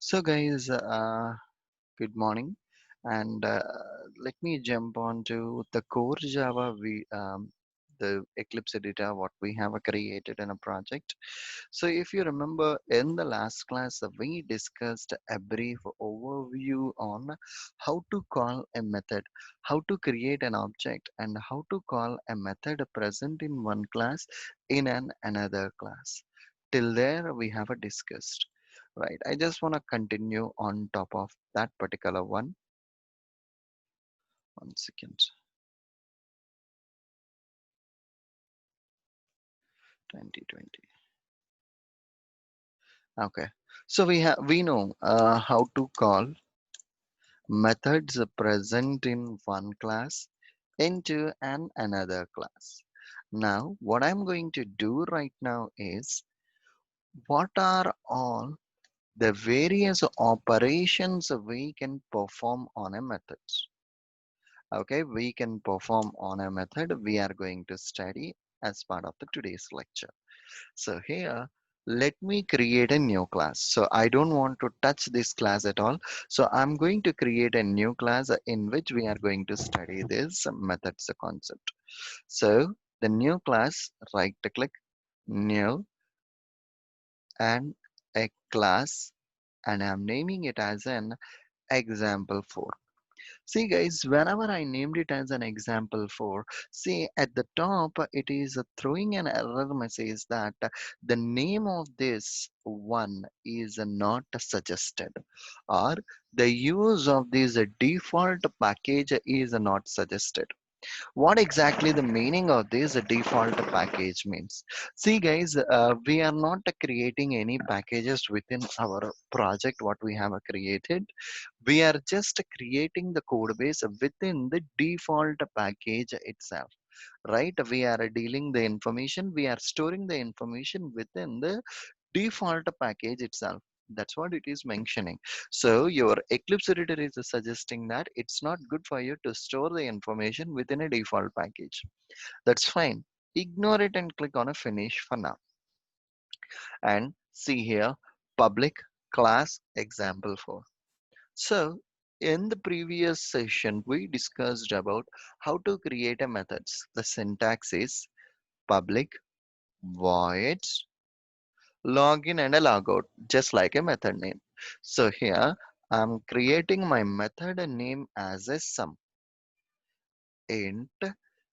So, guys, good morning, and let me jump on to the core Java. The Eclipse editor, what we have created in a project. So, if you remember, in the last class, we discussed a brief overview on how to call a method, how to create an object, and how to call a method present in one class in another class. Till there, we have discussed. Right. I just want to continue on top of that particular one. 1 second. 2020. Okay. So we know how to call methods present in one class into another class. Now, what I'm going to do right now is what are all the various operations we can perform on a method. Okay, we can perform on a method we are going to study as part of the today's lecture. So here, let me create a new class. So I don't want to touch this class at all. So I'm going to create a new class in which we are going to study this methods concept. So the new class, right click, new, and a class, and I'm naming it as an example 4. See guys, whenever I named it as an example for, see at the top, it is throwing an error message that the name of this one is not suggested, or the use of this default package is not suggested. What exactly the meaning of this default package means? See guys, we are not creating any packages within our project what we have created. We are just creating the code base within the default package itself, right? We are dealing the information, we are storing the information within the default package itself. That's what it is mentioning. So your Eclipse editor is suggesting that it's not good for you to store the information within a default package. That's fine. Ignore it and click on a finish for now. And see here, public class example 4. So in the previous session, we discussed about how to create a methods. The syntax is public voids login and a logout, just like a method name. So here I'm creating my method name as a sum. Int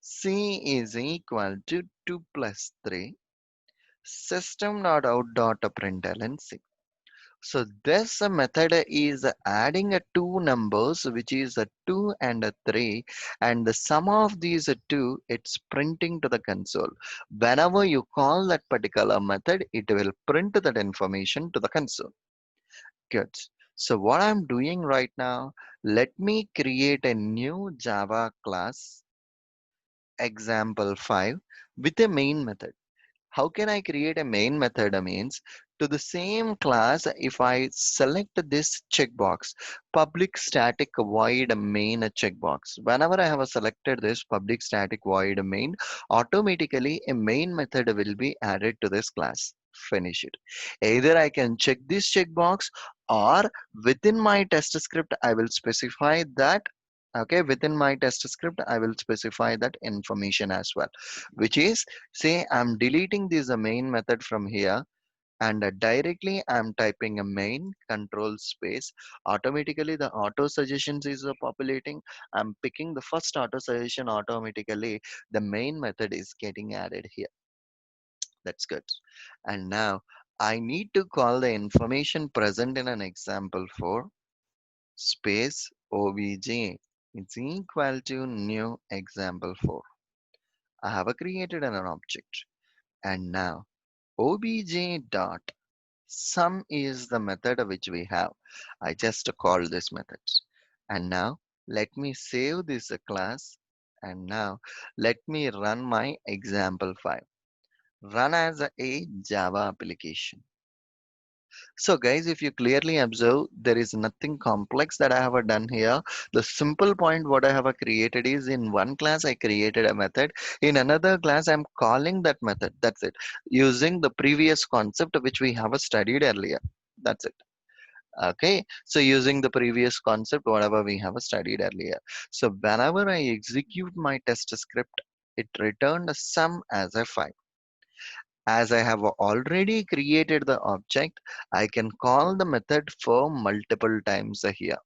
c is equal to 2 plus 3 system.out.println c. So this method is adding two numbers, which is a 2 and a 3, and the sum of these two, it's printing to the console. Whenever you call that particular method, it will print that information to the console. Good. So what I'm doing right now, let me create a new Java class, example 5, with a main method. How can I create a main method? Means to the same class, if I select this checkbox, public static void main checkbox. Whenever I have selected this public static void main, automatically a main method will be added to this class. Finish it. Either I can check this checkbox, or within my test script, I will specify that. Okay, within my test script, I will specify that information as well, which is, say I'm deleting this main method from here, and directly I'm typing a main control space. Automatically the auto suggestions is populating. I'm picking the first auto suggestion. Automatically the main method is getting added here. That's good. And now I need to call the information present in an example for space obj. It's equal to new example 4. I have created an object, and now obj dot sum is the method which we have. I just called this method, and now let me save this class, and now let me run my example 5. Run as a Java application. So guys, if you clearly observe, there is nothing complex that I have done here. The simple point what I have created is, in one class I created a method. In another class I'm calling that method. That's it. Using the previous concept which we have studied earlier. That's it. Okay, so using the previous concept, whatever we have studied earlier. So whenever I execute my test script, it returned a sum as a 5. As I have already created the object, I can call the method for multiple times here.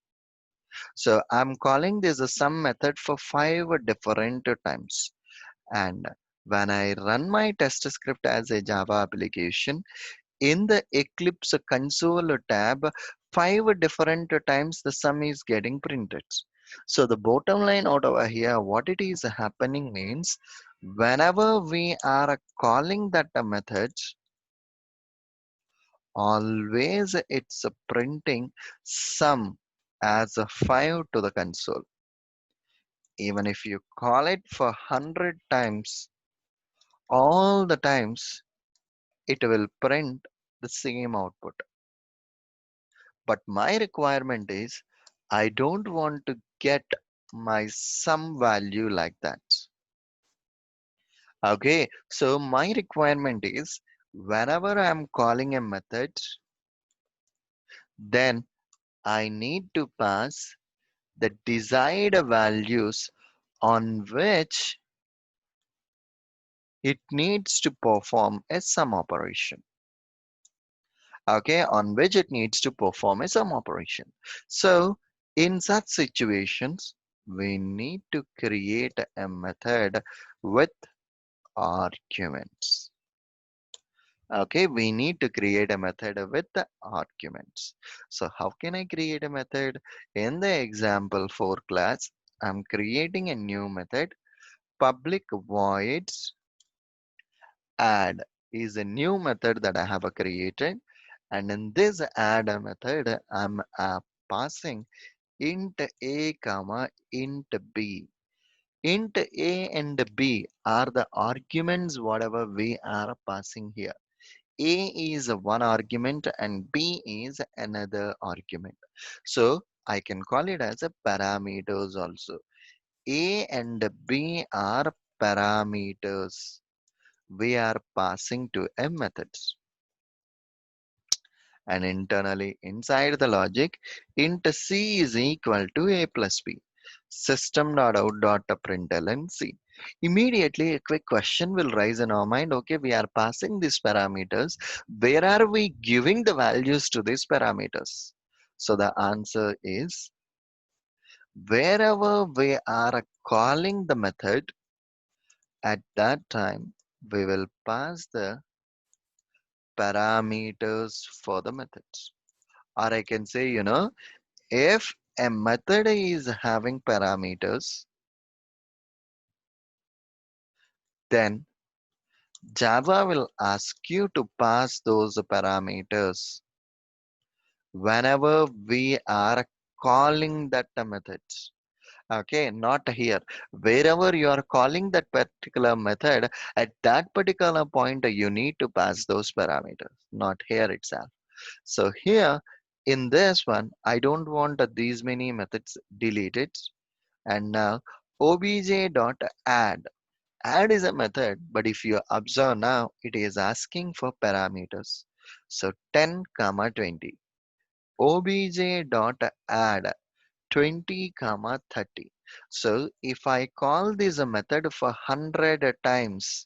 So I'm calling this a sum method for 5 different times. And when I run my test script as a Java application, in the Eclipse console tab, 5 different times the sum is getting printed. So the bottom line out over here, what it is happening means, whenever we are calling that method, always it's printing sum as a 5 to the console. Even if you call it for 100 times, all the times it will print the same output. But my requirement is I don't want to get my sum value like that. Okay, so my requirement is whenever I'm calling a method, then I need to pass the desired values on which it needs to perform a sum operation. Okay, on which it needs to perform a sum operation. So in such situations, we need to create a method with arguments. Okay, we need to create a method with the arguments. So how can I create a method? In the example for class, I'm creating a new method. Public voids add is a new method that I have created. And in this add method, I'm passing int a comma int b. Int a and b are the arguments whatever we are passing here. A is one argument and B is another argument. So I can call it as a parameters also. A and B are parameters we are passing to a method. And internally inside the logic, int C is equal to A plus B. System.out.println C. Immediately, a quick question will rise in our mind. Okay, we are passing these parameters. Where are we giving the values to these parameters? So the answer is wherever we are calling the method, at that time we will pass the parameters for the methods. Or I can say, if a method is having parameters, then Java will ask you to pass those parameters whenever we are calling that method. Okay, not here. Wherever you are calling that particular method, at that particular point, you need to pass those parameters, not here itself. So here in this one, I don't want these many methods deleted. And now obj.add. Add is a method, but if you observe now, it is asking for parameters. So 10 comma 20. Obj.add 20 comma 30. So if I call this a method for 100 times,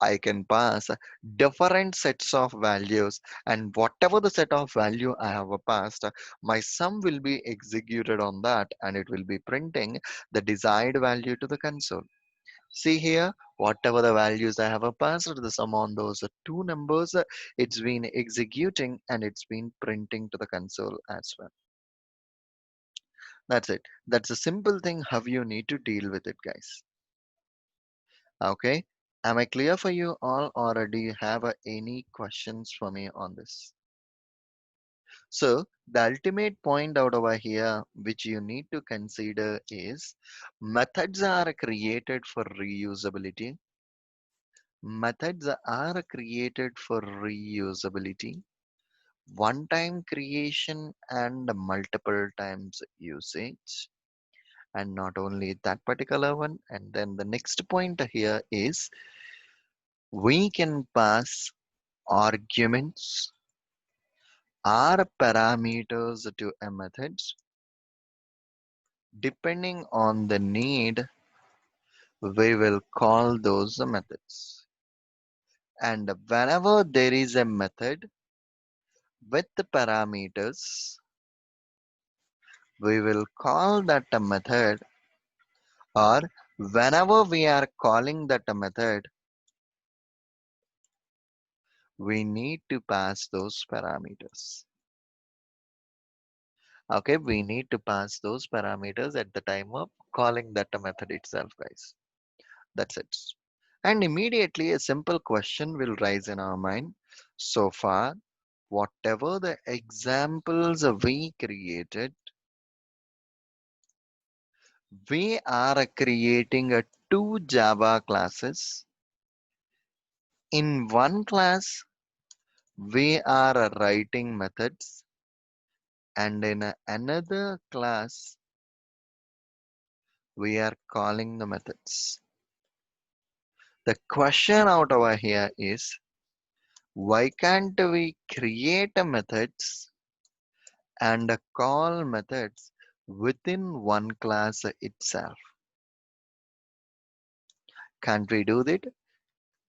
I can pass different sets of values, and whatever the set of value I have passed, my sum will be executed on that and it will be printing the desired value to the console. See here, whatever the values I have passed, the sum on those two numbers, it's been executing and it's been printing to the console as well. That's it. That's a simple thing how you need to deal with it, guys. Okay. Am I clear for you all, or do you have any questions for me on this? So the ultimate point out over here, which you need to consider is methods are created for reusability. Methods are created for reusability, one-time creation and multiple times usage. And not only that particular one, and then the next point here is we can pass arguments are parameters to a method. Depending on the need, we will call those methods. And whenever there is a method with the parameters, we will call that a method, or whenever we are calling that a method, we need to pass those parameters. Okay, we need to pass those parameters at the time of calling that a method itself, guys. That's it. And immediately a simple question will rise in our mind. So far, whatever the examples we created, we are creating a two Java classes. In one class, we are writing methods, and in another class, we are calling the methods. The question out over here is, why can't we create a methods and call methods within one class itself? Can't we do that?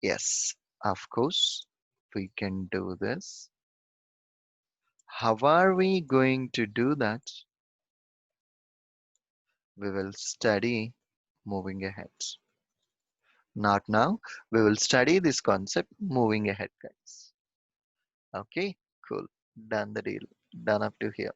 Yes, of course, we can do this. How are we going to do that? We will study moving ahead. Not now, we will study this concept moving ahead, guys. Okay, cool. Done the deal. Done up to here.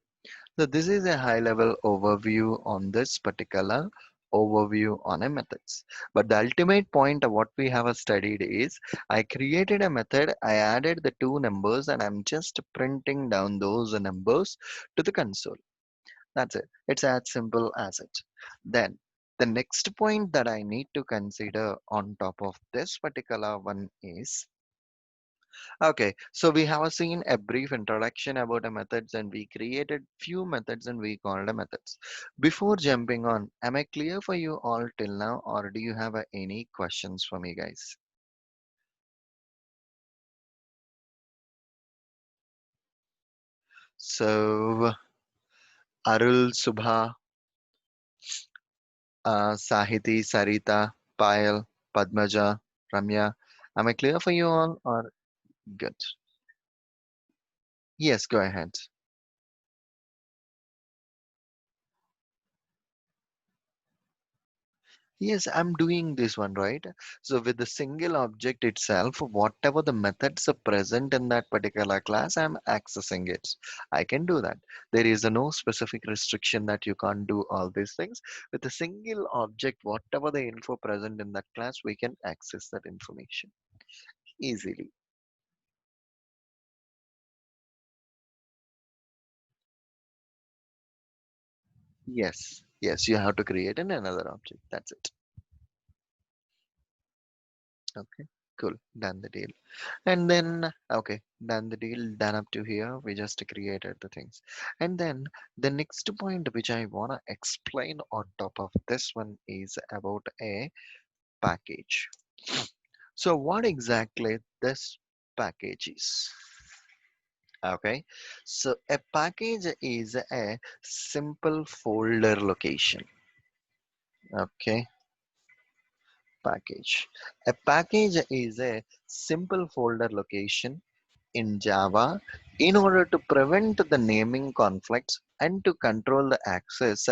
So this is a high level overview on this particular overview on a methods. But the ultimate point of what we have studied is I created a method, I added the two numbers and I'm just printing down those numbers to the console. That's it. It's as simple as it. Then the next point that I need to consider on top of this particular one is, okay, so we have seen a brief introduction about the methods and we created few methods and we called the methods. Before jumping on, am I clear for you all till now or do you have any questions for me, guys? So, Arul, Subha, Sahiti, Sarita, Payal, Padmaja, Ramya, am I clear for you all or good? Yes, go ahead. Yes, I'm doing this one, right? So with the single object itself, whatever the methods are present in that particular class, I'm accessing it. I can do that. There is no specific restriction that you can't do all these things. With a single object, whatever the info present in that class, we can access that information easily. Yes, yes, you have to create another object. That's it. Okay, cool. Done the deal. And then, okay, done the deal, done up to here. We just created the things. And then the next point which I want to explain on top of this one is about a package. So what exactly this package is? Okay, so a package is a simple folder location. Okay, package. A package is a simple folder location in Java in order to prevent the naming conflicts and to control the access.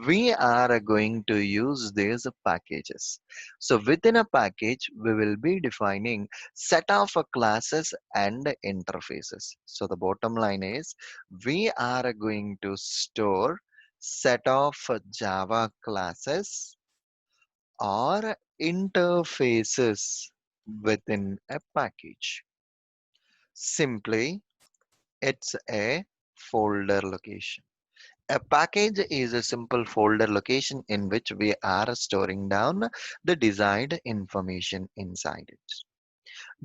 We are going to use these packages. So within a package, we will be defining set of classes and interfaces. So the bottom line is we are going to store set of Java classes or interfaces within a package. Simply, it's a folder location. A package is a simple folder location in which we are storing down the desired information inside it.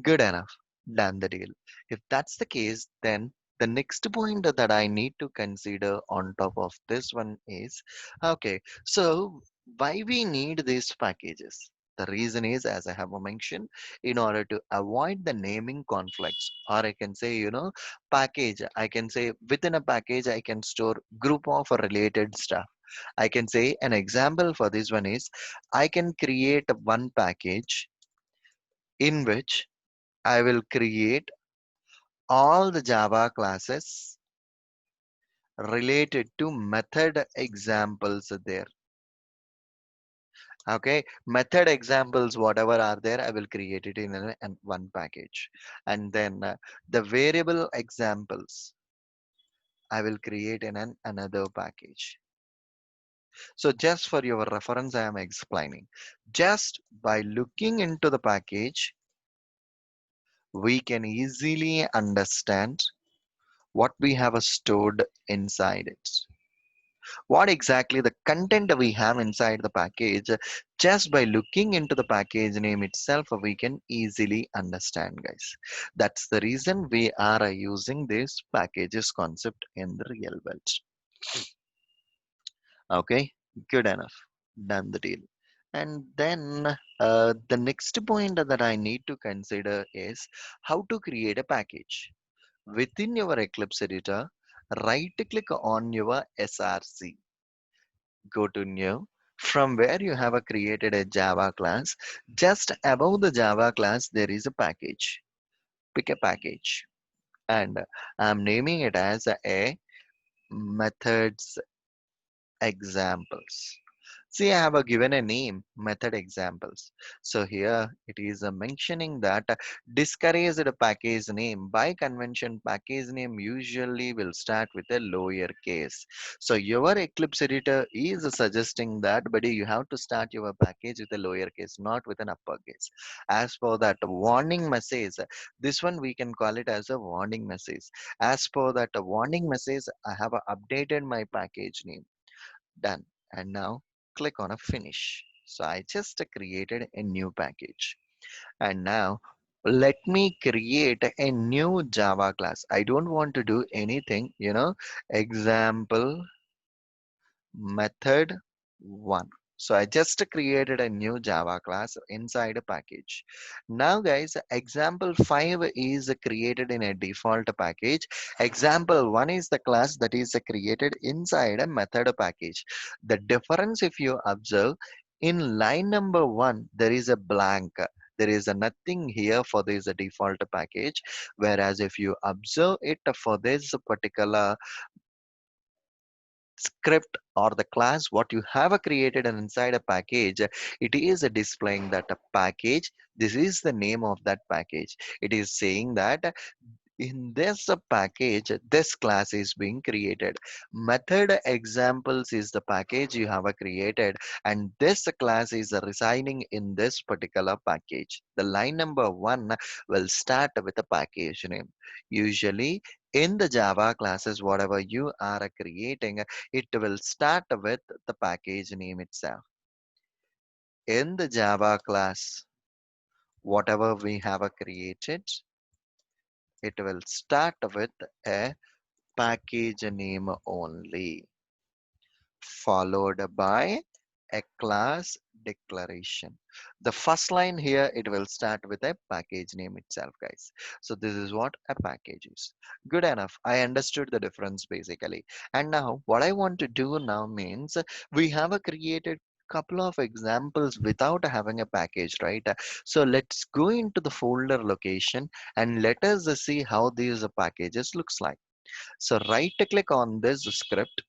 Good enough. Done the deal. If that's the case, then the next point that I need to consider on top of this one is, okay, so why we need these packages? The reason is, as I have mentioned, in order to avoid the naming conflicts, or I can say, package. I can say within a package, I can store group of related stuff. I can say an example for this one is I can create one package in which I will create all the Java classes related to method examples there. Okay, method examples, whatever are there, I will create it in one package. And then the variable examples, I will create in another package. So just for your reference, I am explaining. Just by looking into the package, we can easily understand what we have stored inside it. What exactly the content we have inside the package, just by looking into the package name itself, we can easily understand, guys. That's the reason we are using this packages concept in the real world. Okay, good enough. Done the deal. And then the next point that I need to consider is how to create a package. Within your Eclipse editor, right click on your SRC, go to new. From where you have created a Java class, just above the Java class, there is a package. Pick a package, and I'm naming it as a methods examples. See, I have given a name, method examples. So here it is mentioning that discouraged package name. By convention, package name usually will start with a lower case. So your Eclipse editor is suggesting that, buddy, you have to start your package with a lower case, not with an uppercase. As for that warning message, this one we can call it as a warning message. As for that warning message, I have updated my package name. Done. And now click on a finish. So I just created a new package. And now let me create a new Java class. I don't want to do anything, example method one. So I just created a new Java class inside a package. Now guys, example 5 is created in a default package. Example 1 is the class that is created inside a method package. The difference, if you observe, in line number 1, there is a blank. There is a nothing here for this default package. Whereas if you observe it for this particular script or the class what you have created and inside a package, it is displaying that a package, this is the name of that package. It is saying that in this package, this class is being created. Method examples is the package you have created, and this class is residing in this particular package. The line number 1 will start with a package name. Usually in the Java classes, whatever you are creating, it will start with the package name itself. In the Java class, whatever we have created, it will start with a package name only, followed by a class declaration. The first line here, it will start with a package name itself, guys. So this is what a package is. Good enough. I understood the difference basically. And now what I want to do now means we have a created couple of examples without having a package, right? So let's go into the folder location and let us see how these packages looks like. So right click on this script,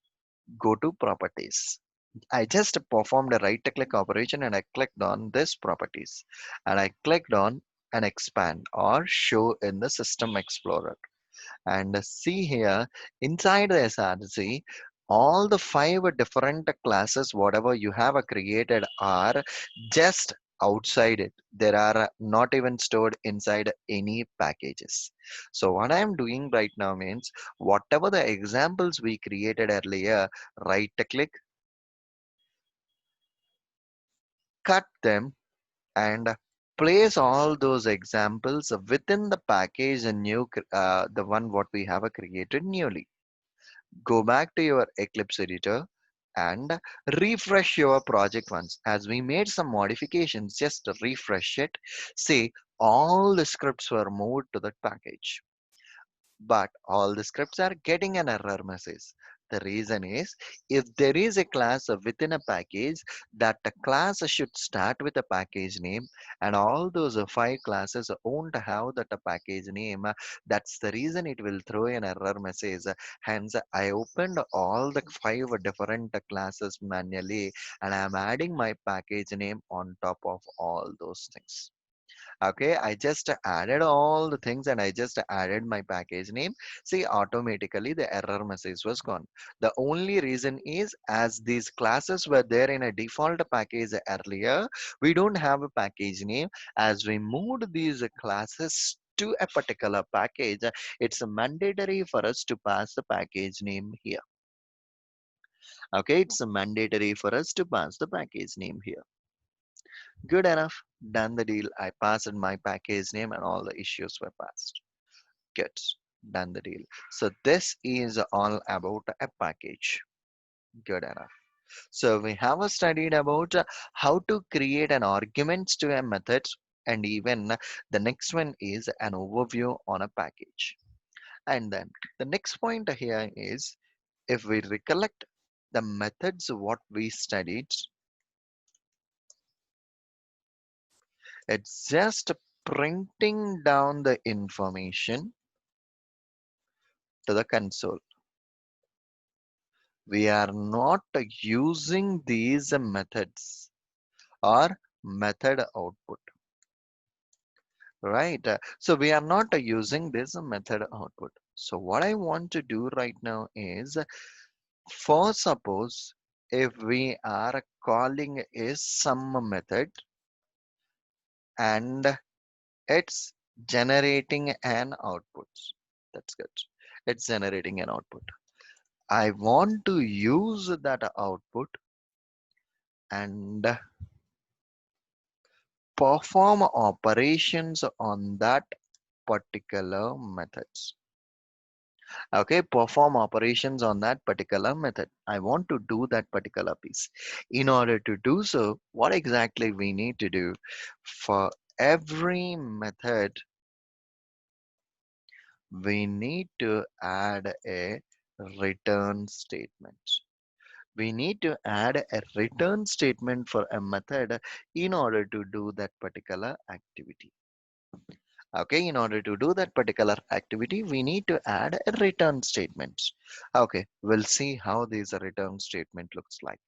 go to properties. I just performed a right click operation and I clicked on this properties and I clicked on an expand or show in the system explorer. And see here inside the SRC, all the 5 different classes, whatever you have created, are just outside it. They are not even stored inside any packages. So what I am doing right now means whatever the examples we created earlier, right click, cut them, and place all those examples within the package and the one what we have created newly. Go back to your Eclipse editor and refresh your project once. As we made some modifications, just refresh it. See, all the scripts were moved to that package, but all the scripts are getting an error message. The reason is, if there is a class within a package, that the class should start with a package name, and all those five classes won't have that package name. That's the reason it will throw an error message. Hence, I opened all the five different classes manually, and I'm adding my package name on top of all those things. Okay, I just added all the things and I just added my package name. See, automatically the error message was gone. The only reason is, as these classes were there in a default package earlier, we don't have a package name. As we moved these classes to a particular package, it's mandatory for us to pass the package name here. Okay, it's mandatory for us to pass the package name here. Good enough. Done the deal. I passed my package name and all the issues were passed. Good. Done the deal. So this is all about a package. Good enough. So we have studied about how to create an arguments to a method, and even the next one is an overview on a package. And then the next point here is, if we recollect the methods what we studied, it's just printing down the information to the console. We are not using these methods or method output, right? So we are not using this method output. So what I want to do right now is, for suppose if we are calling a some method and it's generating an output. That's good. It's generating an output. I want to use that output and perform operations on that particular methods. Okay, perform operations on that particular method. I want to do that particular piece. In order to do so, what exactly we need to do? For every method, we need to add a return statement. We need to add a return statement for a method in order to do that particular activity. Okay, in order to do that particular activity, we need to add a return statement. Okay, we'll see how this return statement looks like.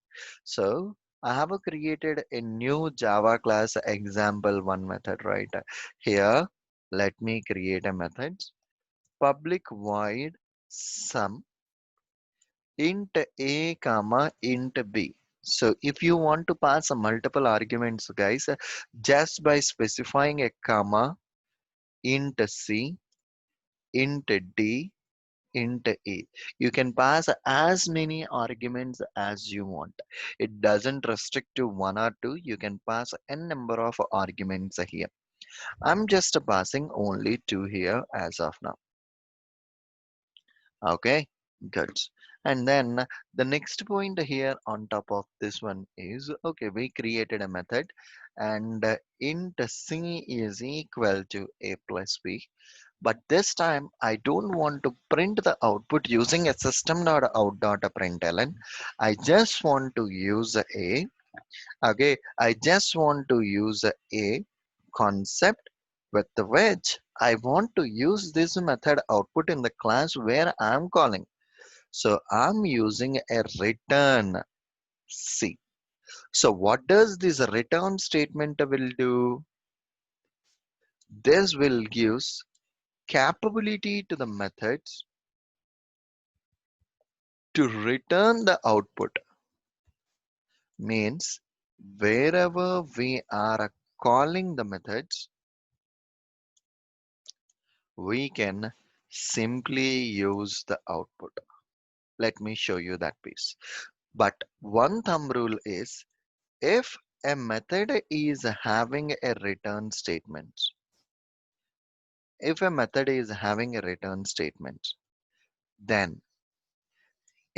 So I have created a new Java class example one method, right? Here, let me create a method, public void sum int a comma int b. So if you want to pass a multiple arguments, guys, just by specifying a comma, int c, int d, int a, you can pass as many arguments as you want. It doesn't restrict to one or two. You can pass n number of arguments here. I'm just passing only two here as of now. Okay, good. And then the next point here on top of this one is, okay, we created a method and int c is equal to a plus b. But this time I don't want to print the output using a system.out.println. I just want to use a, okay, I just want to use a concept with which I want to use this method output in the class where I'm calling. So I'm using a return C. So what does this return statement will do? This will give capability to the methods to return the output. Means wherever we are calling the methods, we can simply use the output. Let me show you that piece. But one thumb rule is, if a method is having a return statement, if a method is having a return statement, then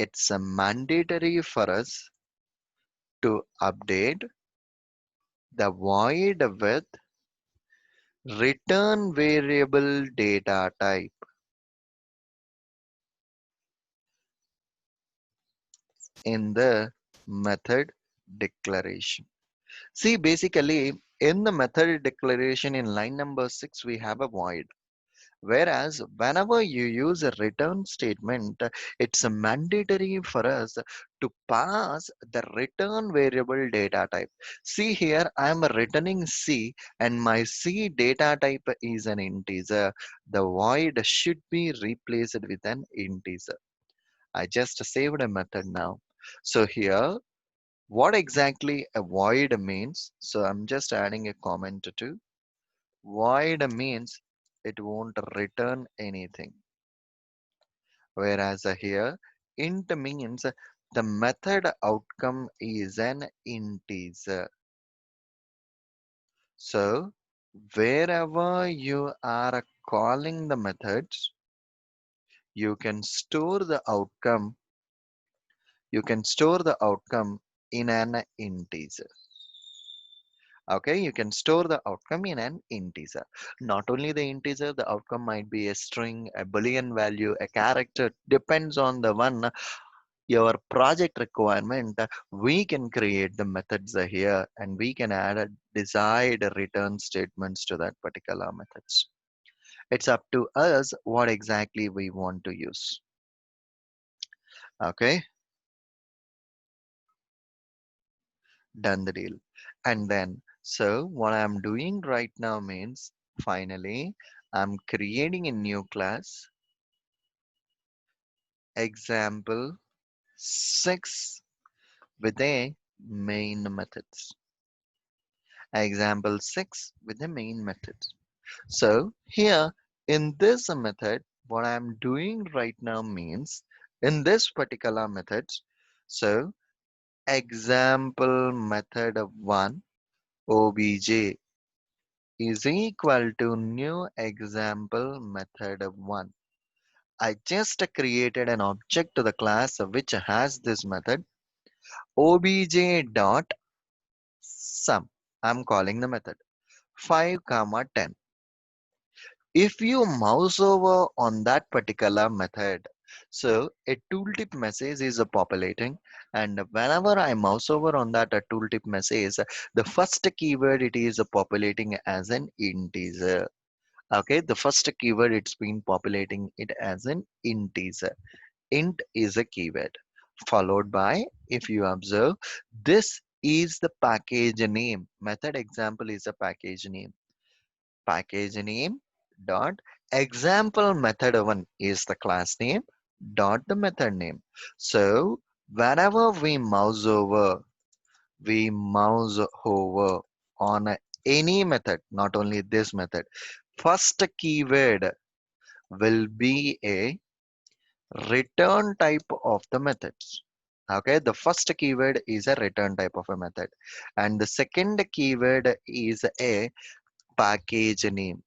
it's mandatory for us to update the void with return variable data type in the method declaration. See, basically, in the method declaration in line number 6, we have a void. Whereas, whenever you use a return statement, it's mandatory for us to pass the return variable data type. See here, I'm returning C and my C data type is an integer. The void should be replaced with an integer. I just saved a method now. So here, what exactly a void means? So I'm just adding a comment to void means it won't return anything. Whereas here, int means the method outcome is an integer. So wherever you are calling the methods, you can store the outcome. You can store the outcome in an integer. Okay, you can store the outcome in an integer. Not only the integer, the outcome might be a string, a boolean value, a character, depends on the one your project requirement. We can create the methods here and we can add a desired return statements to that particular methods. It's up to us what exactly we want to use. Okay, done the deal. And then, so what I'm doing right now means finally, I'm creating a new class, example 6 with a main methods. Example 6 with the main methods. So here in this method, what I'm doing right now means in this particular method, so example method of 1 obj is equal to new example method of 1. I just created an object to the class which has this method obj dot sum. I'm calling the method 5 comma 10. If you mouse over on that particular method, so a tooltip message is populating, and whenever I mouse over on that tooltip message, the first keyword it is populating as an integer. Okay, the first keyword it's been populating it as an integer. Int is a keyword, followed by, if you observe, this is the package name. Method example is a package name. Package name dot example method one is the class name dot the method name. So whenever we mouse over on any method, not only this method, first keyword will be a return type of the methods. Okay, the first keyword is a return type of a method, and the second keyword is a package name.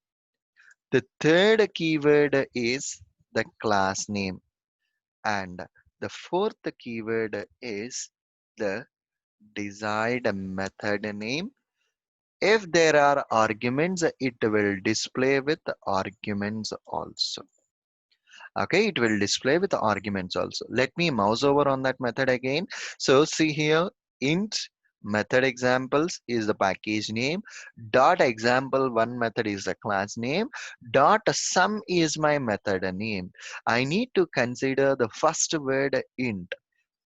The third keyword is the class name, and the fourth keyword is the desired method name. If there are arguments, it will display with arguments also. Okay, it will display with arguments also. Let me mouse over on that method again. So see here, int method examples is the package name, dot example one method is the class name, dot sum is my method name. I need to consider the first word int.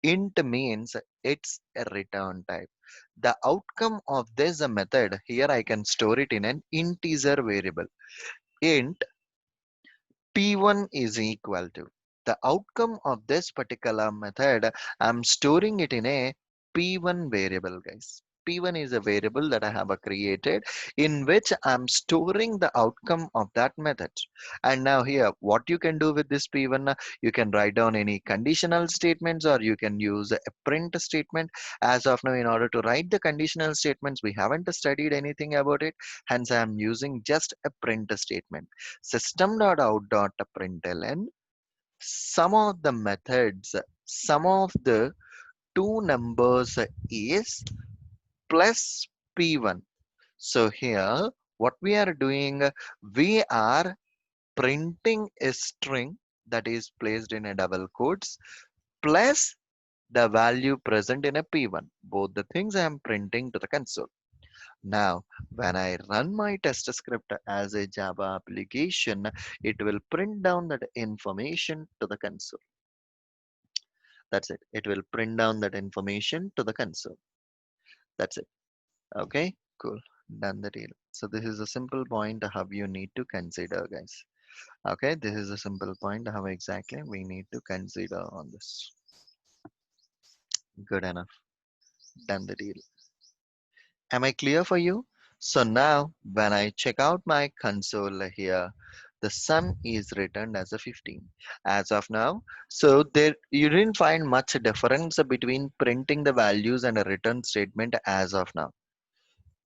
Int means it's a return type. The outcome of this method here I can store it in an integer variable. Int P1 is equal to the outcome of this particular method. I'm storing it in a P1 variable, guys. P1 is a variable that I have created in which I'm storing the outcome of that method. And now here, what you can do with this P1, you can write down any conditional statements or you can use a print statement. As of now, in order to write the conditional statements, we haven't studied anything about it. Hence, I'm using just a print statement. System.out.println some of the methods sum of the two numbers is plus P1. So here, what we are doing, we are printing a string that is placed in a double quotes plus the value present in a P1. Both the things I am printing to the console. Now, when I run my test script as a Java application, it will print down that information to the console. That's it. It will print down that information to the console. That's it. Okay, cool. Done the deal. So this is a simple point how you need to consider, guys. Okay, this is a simple point how exactly we need to consider on this. Good enough. Done the deal. Am I clear for you? So now when I check out my console here, the sum is returned as a 15 as of now. So there you didn't find much difference between printing the values and a return statement as of now.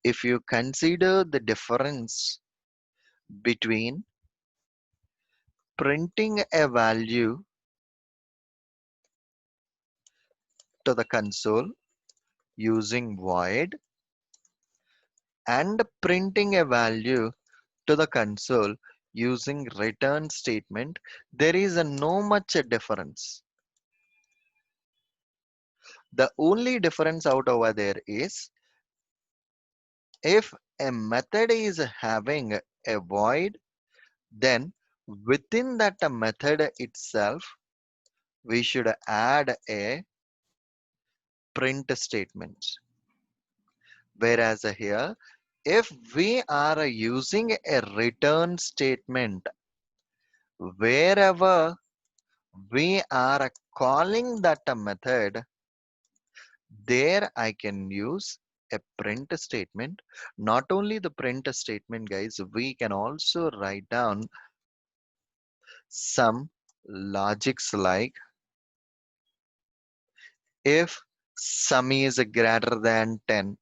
If you consider the difference between printing a value to the console using void and printing a value to the console using return statement, there is a no much a difference. The only difference out over there is if a method is having a void, then within that method itself, we should add a print statement. Whereas here, if we are using a return statement, wherever we are calling that a method, there I can use a print statement. Not only the print statement, guys, we can also write down some logics like if sum is greater than 10,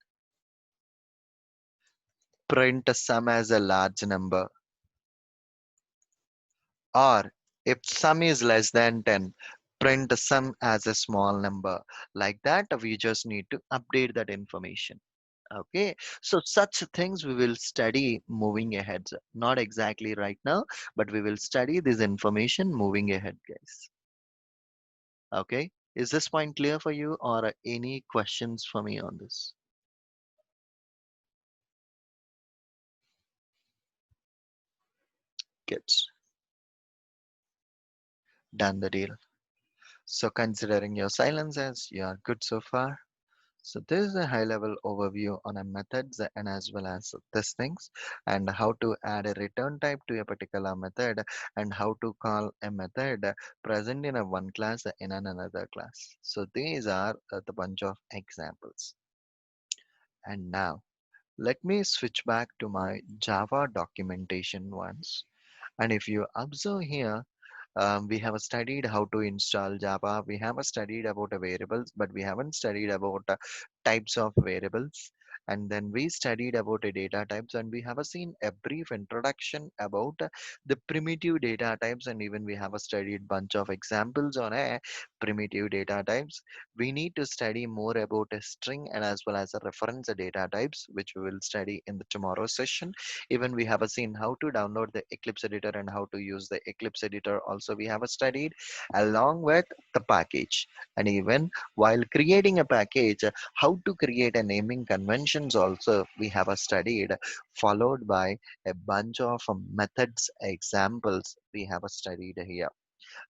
print sum as a large number, or if sum is less than 10, print sum as a small number. Like that, we just need to update that information. Okay, so such things we will study moving ahead. Not exactly right now, but we will study this information moving ahead, guys. Okay, is this point clear for you or any questions for me on this? Kids, done the deal. So considering your silence as you are good so far. So this is a high level overview on a methods and as well as these things and how to add a return type to a particular method and how to call a method present in a one class in another class. So these are the bunch of examples. And now let me switch back to my Java documentation once. And if you observe here, we have studied how to install Java. We have studied about variables, but we haven't studied about types of variables. And then we studied about data types, and we have seen a brief introduction about the primitive data types, and even we have studied bunch of examples on primitive data types. We need to study more about a string and as well as a reference data types, which we will study in the tomorrow session. Even we have seen how to download the Eclipse editor and how to use the Eclipse editor also we have studied along with the package. And even while creating a package, how to create a naming conventions also we have studied, followed by a bunch of methods examples we have studied here,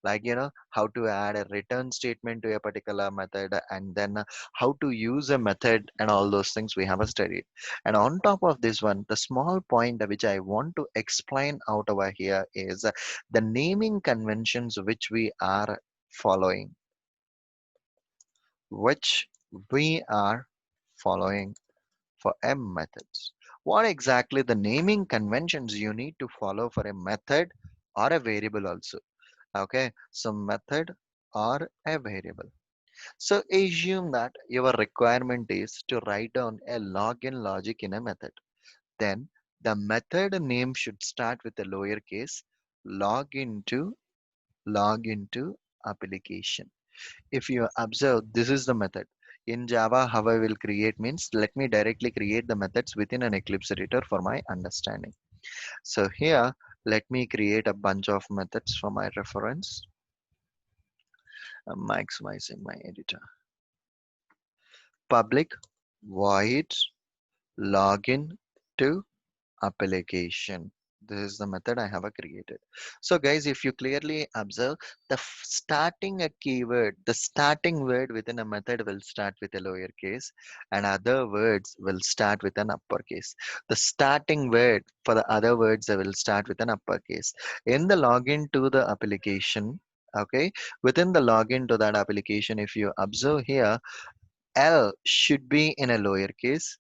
like how to add a return statement to a particular method and then how to use a method and all those things we have studied. And on top of this one, the small point which I want to explain out over here is the naming conventions following which we are following for m methods. What exactly the naming conventions you need to follow for a method or a variable also? Okay, so method or a variable. So assume that your requirement is to write down a login logic in a method. Then the method name should start with a lowercase log into application. If you observe, this is the method. In Java, how I will create means let me directly create the methods within an Eclipse editor for my understanding. So here, let me create a bunch of methods for my reference. I'm maximizing my editor. Public void login to application. This is the method I have created. So guys, if you clearly observe, the starting a keyword, the starting word within a method will start with a lowercase and other words will start with an uppercase. The starting word for the other words will start with an uppercase. In the login to the application, okay, within the login to that application, if you observe here, L should be in a lowercase.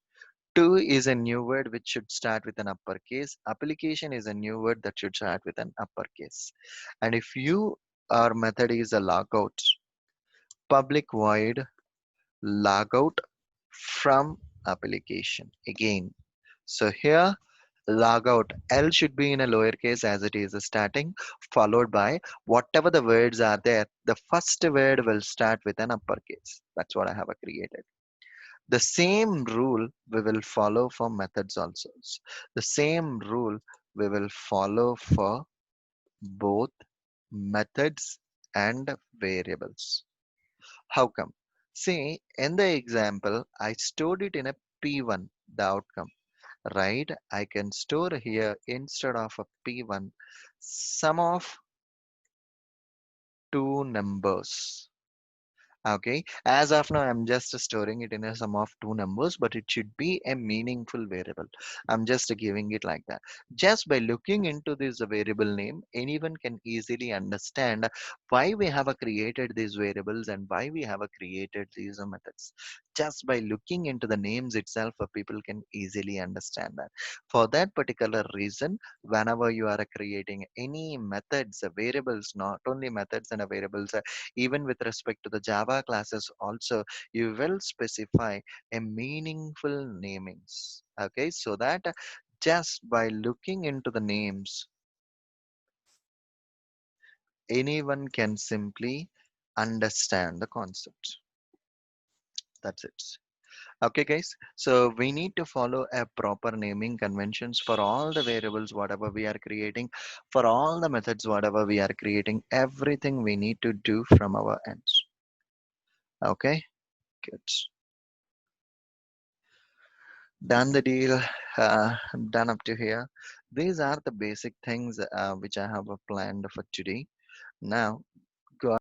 To is a new word which should start with an uppercase. Application is a new word that should start with an uppercase. And if you our method is a logout, public void logout from application again. So here logout L should be in a lowercase as it is starting, followed by whatever the words are there. The first word will start with an uppercase. That's what I have created. The same rule we will follow for methods also. The same rule we will follow for both methods and variables. How come? See, in the example, I stored it in a P1, the outcome, right? I can store here instead of a P1, sum of two numbers. Okay, as of now, I'm just storing it in a sum of two numbers, but it should be a meaningful variable. I'm just giving it like that. Just by looking into this variable name, anyone can easily understand why we have created these variables and why we have created these methods. Just by looking into the names itself, people can easily understand that. For that particular reason, whenever you are creating any methods, variables, not only methods and variables, even with respect to the Java classes also, you will specify a meaningful namings. Okay, so that just by looking into the names, anyone can simply understand the concept. That's it. Okay, guys. So we need to follow a proper naming conventions for all the variables, whatever we are creating, for all the methods, whatever we are creating, everything we need to do from our ends. Okay, good. Done the deal, done up to here. These are the basic things which I have planned for today. Now, go